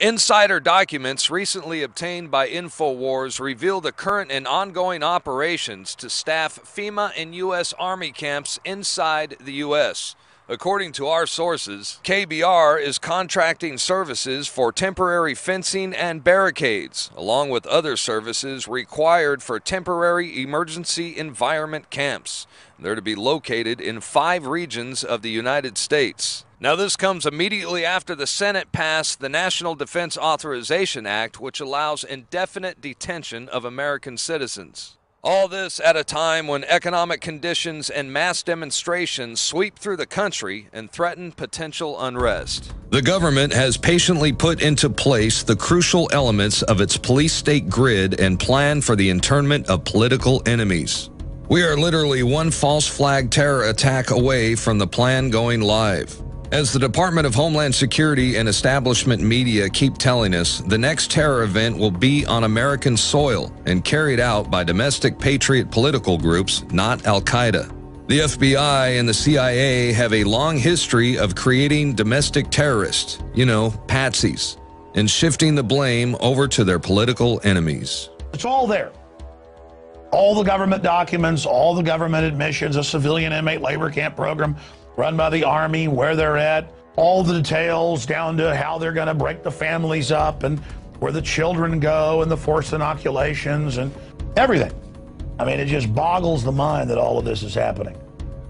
Insider documents recently obtained by InfoWars reveal the current and ongoing operations to staff FEMA and U.S. Army camps inside the U.S. According to our sources, KBR is contracting services for temporary fencing and barricades, along with other services required for temporary emergency environment camps. They're to be located in 5 regions of the United States. Now, this comes immediately after the Senate passed the National Defense Authorization Act, which allows indefinite detention of American citizens. All this at a time when economic conditions and mass demonstrations sweep through the country and threaten potential unrest. The government has patiently put into place the crucial elements of its police-state grid and plan for the internment of political enemies. We are literally one false flag terror attack away from the plan going live. As the Department of Homeland Security and establishment media keep telling us, the next terror event will be on American soil and carried out by domestic patriot political groups, not Al-Qaeda. The FBI and the CIA have a long history of creating domestic terrorists, patsies, and shifting the blame over to their political enemies. It's all there. All the government documents, all the government admissions, a civilian inmate labor camp program run by the Army, where they're at, all the details down to how they're going to break the families up and where the children go and the forced inoculations and everything. I mean, it just boggles the mind that all of this is happening.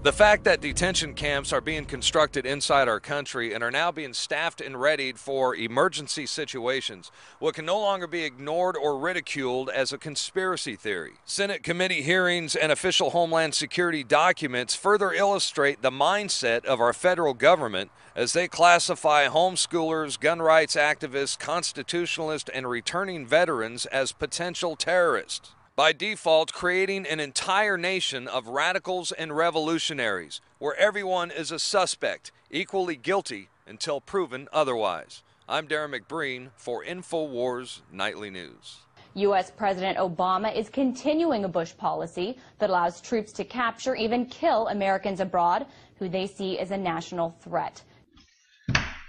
The fact that detention camps are being constructed inside our country and are now being staffed and readied for emergency situations, what can no longer be ignored or ridiculed as a conspiracy theory. Senate committee hearings and official Homeland Security documents further illustrate the mindset of our federal government as they classify homeschoolers, gun rights activists, constitutionalists, and returning veterans as potential terrorists, by default creating an entire nation of radicals and revolutionaries, where everyone is a suspect, equally guilty until proven otherwise. I'm Darren McBreen for InfoWars Nightly News. U.S. President Obama is continuing a Bush policy that allows troops to capture, even kill Americans abroad who they see as a national threat.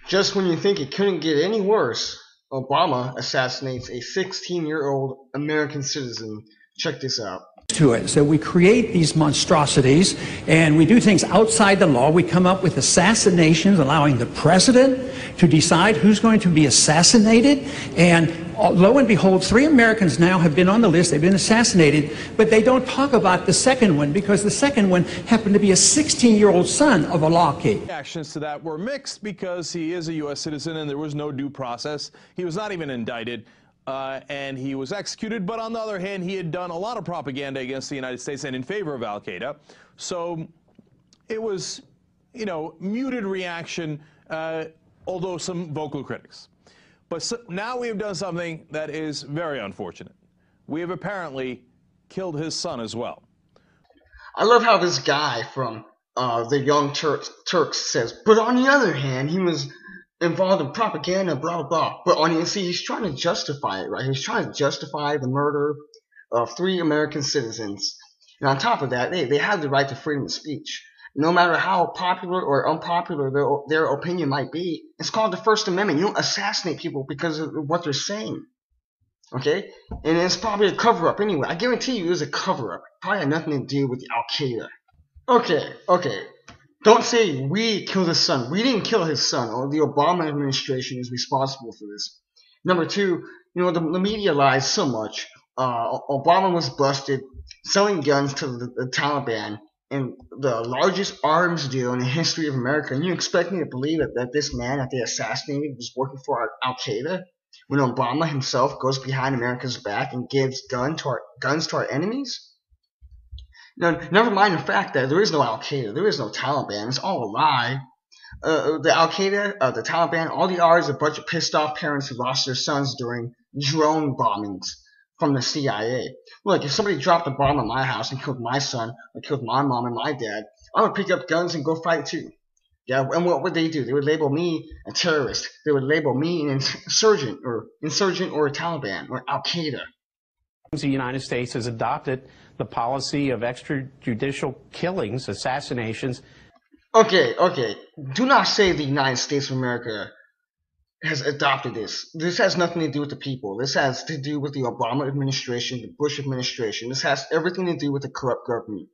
Just when you think it couldn't get any worse, Obama assassinates a 16-year-old American citizen. Check this out. To it. So we create these monstrosities and we do things outside the law. We come up with assassinations, allowing the president to decide who's going to be assassinated. And lo and behold, 3 Americans now have been on the list. They've been assassinated, but they don't talk about the second one because the second one happened to be a 16-year-old son of a lackey. Reactions to that were mixed because he is a U.S. citizen and there was no due process. He was not even indicted. And he was executed, but on the other hand, he had done a lot of propaganda against the United States and in favor of Al-Qaeda. So it was, muted reaction, although some vocal critics. But now we have done something that is very unfortunate. We have apparently killed his son as well. I love how this guy from the Young Turks says, but on the other hand, he was involved in propaganda, blah, blah, blah. But he's trying to justify it, right? He's trying to justify the murder of 3 American citizens. And on top of that, they have the right to freedom of speech. No matter how popular or unpopular their opinion might be, it's called the First Amendment. You don't assassinate people because of what they're saying. Okay? And it's probably a cover-up anyway. I guarantee you it was a cover-up. Probably had nothing to do with Al-Qaeda. Okay. Don't say we killed his son. We didn't kill his son. Or the Obama administration is responsible for this. Number 2, the media lies so much. Obama was busted selling guns to the Taliban in the largest arms deal in the history of America. And you expect me to believe that this man that they assassinated was working for Al-Qaeda when Obama himself goes behind America's back and gives guns to our enemies? Now, never mind the fact that there is no Al-Qaeda, there is no Taliban, it's all a lie. The Al-Qaeda, the Taliban, all they are is a bunch of pissed off parents who lost their sons during drone bombings from the CIA. Look, if somebody dropped a bomb on my house and killed my son, or killed my mom and my dad, I would pick up guns and go fight too. Yeah, and what would they do? They would label me a terrorist. They would label me an insurgent or Taliban or Al-Qaeda. The United States has adopted the policy of extrajudicial killings, assassinations. Okay. Do not say the United States of America has adopted this. This has nothing to do with the people. This has to do with the Obama administration, the Bush administration. This has everything to do with the corrupt government,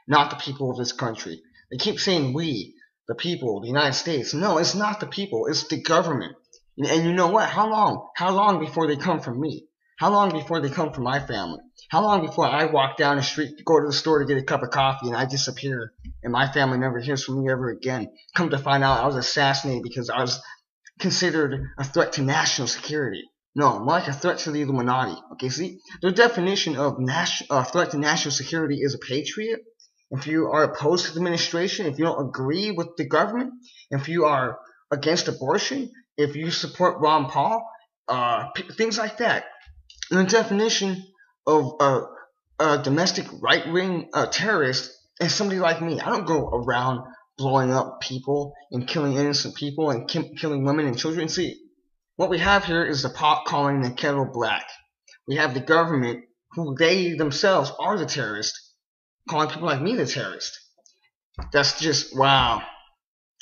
not the people of this country. They keep saying we, the people, the United States. No, it's not the people. It's the government. And you know what? How long? How long before they come for me? How long before they come for my family? How long before I walk down the street, go to the store to get a cup of coffee, and I disappear, and my family never hears from me ever again? Come to find out I was assassinated because I was considered a threat to national security. No, more like a threat to the Illuminati. Okay, see? The definition of threat to national security is a patriot. If you are opposed to the administration, if you don't agree with the government, if you are against abortion, if you support Ron Paul, things like that. And the definition of a domestic right-wing terrorist is somebody like me. I don't go around blowing up people and killing innocent people and killing women and children. See, what we have here is the pot calling the kettle black. We have the government, who they themselves are the terrorists, calling people like me the terrorist. That's just, wow.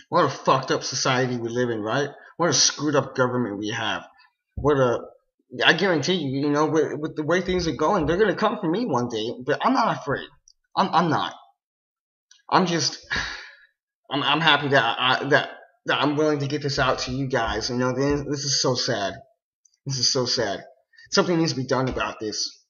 What a fucked up society we live in, right? What a screwed up government we have. I guarantee you, you know, with the way things are going, they're gonna come for me one day. But I'm not afraid. I'm not. I'm just, I'm happy that I'm willing to get this out to you guys. You know, this is so sad. This is so sad. Something needs to be done about this.